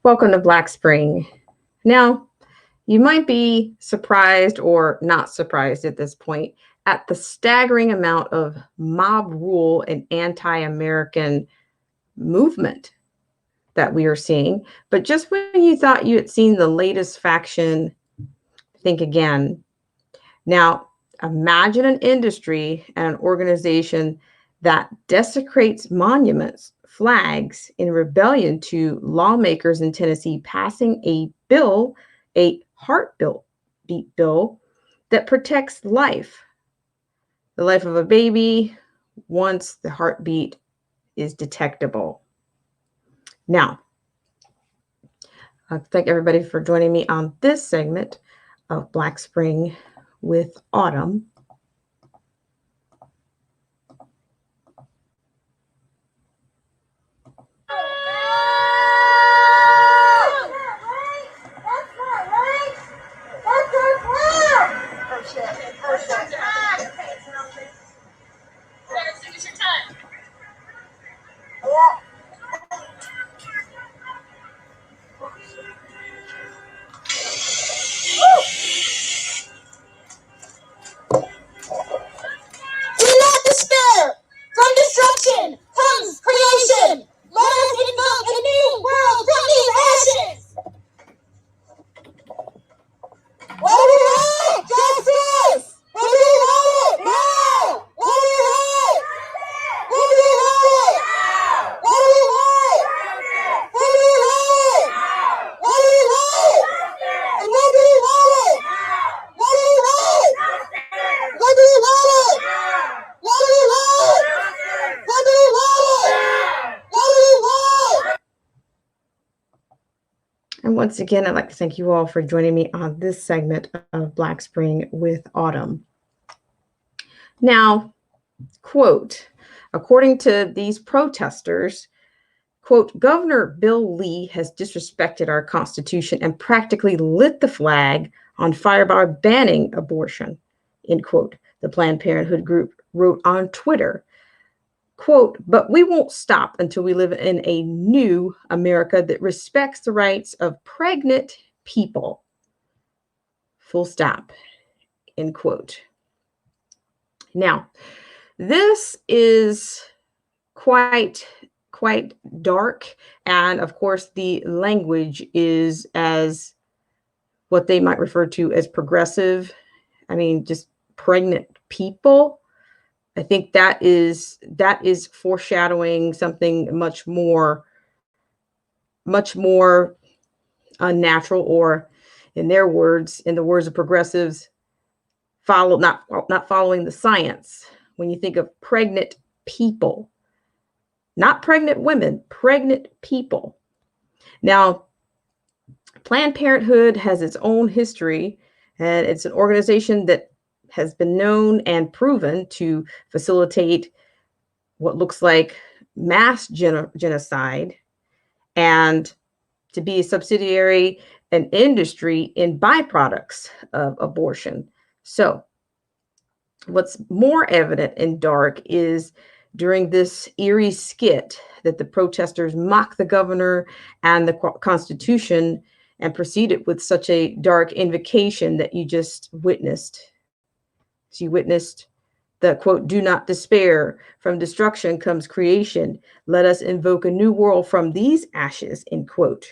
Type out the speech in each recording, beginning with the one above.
Welcome to Black Spring. Now, you might be surprised or not surprised at this point at the staggering amount of mob rule and anti-American movement that we are seeing. But just when you thought you had seen the latest faction, think again. Now, imagine an industry and an organization that desecrates monuments, flags in rebellion to lawmakers in Tennessee passing a bill, a heartbeat bill that protects life, the life of a baby once the heartbeat is detectable. Now, I thank everybody for joining me on this segment of Black Spring with Autumn. And once again, I'd like to thank you all for joining me on this segment of Black Spring with Autumn. Now, quote, according to these protesters, quote, Governor Bill Lee has disrespected our Constitution and practically lit the flag on fire by banning abortion, end quote, the Planned Parenthood group wrote on Twitter. Quote, but we won't stop until we live in a new America that respects the rights of pregnant people. Full stop, end quote. Now, this is quite dark. And of course, the language is as what they might refer to as progressive. I mean, just pregnant people. I think that is foreshadowing something much more unnatural, or in their words, in the words of progressives, not following the science. When you think of pregnant people, not pregnant women, pregnant people. Now, Planned Parenthood has its own history, and it's an organization that has been known and proven to facilitate what looks like mass genocide, and to be a subsidiary and industry in byproducts of abortion. So what's more evident and dark is during this eerie skit that the protesters mock the governor and the Constitution and proceeded with such a dark invocation that you just witnessed. So you witnessed the quote, do not despair. From destruction comes creation. Let us invoke a new world from these ashes, end quote.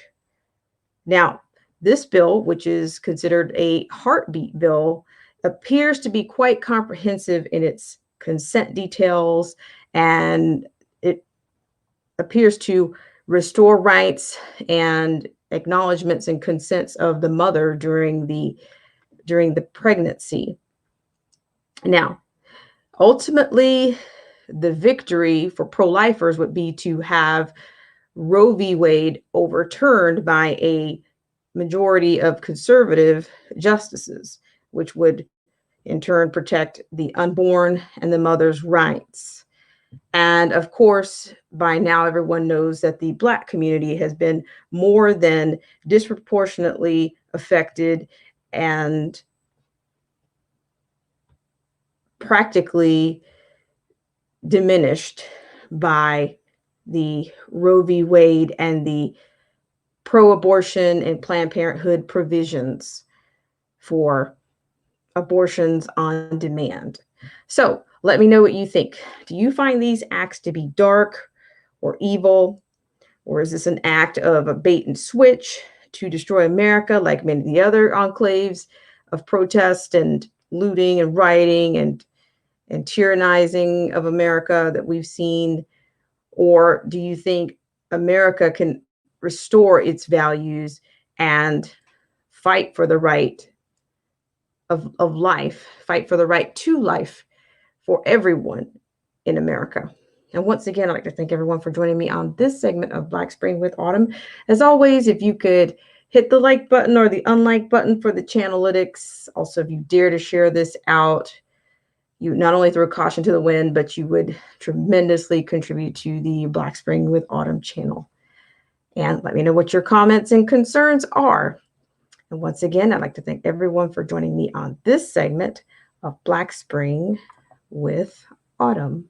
Now, this bill, which is considered a heartbeat bill, appears to be quite comprehensive in its consent details, and it appears to restore rights and acknowledgments and consents of the mother during the pregnancy. Now, ultimately, the victory for pro-lifers would be to have Roe v. Wade overturned by a majority of conservative justices, which would in turn protect the unborn and the mother's rights. And of course, by now everyone knows that the Black community has been more than disproportionately affected and practically diminished by the Roe v. Wade and the pro-abortion and Planned Parenthood provisions for abortions on demand. So let me know what you think. Do you find these acts to be dark or evil? Or is this an act of a bait and switch to destroy America, like many of the other enclaves of protest and looting and rioting and tyrannizing of America that we've seen? Or do you think America can restore its values and fight for the right of life, fight for the right to life for everyone in America? And once again, I'd like to thank everyone for joining me on this segment of Black Spring with Autumn. As always, if you could hit the like button or the unlike button for the Channelytics. Also, if you dare to share this out, you not only throw caution to the wind, but you would tremendously contribute to the Black Spring with Autumn channel. And let me know what your comments and concerns are. And once again, I'd like to thank everyone for joining me on this segment of Black Spring with Autumn.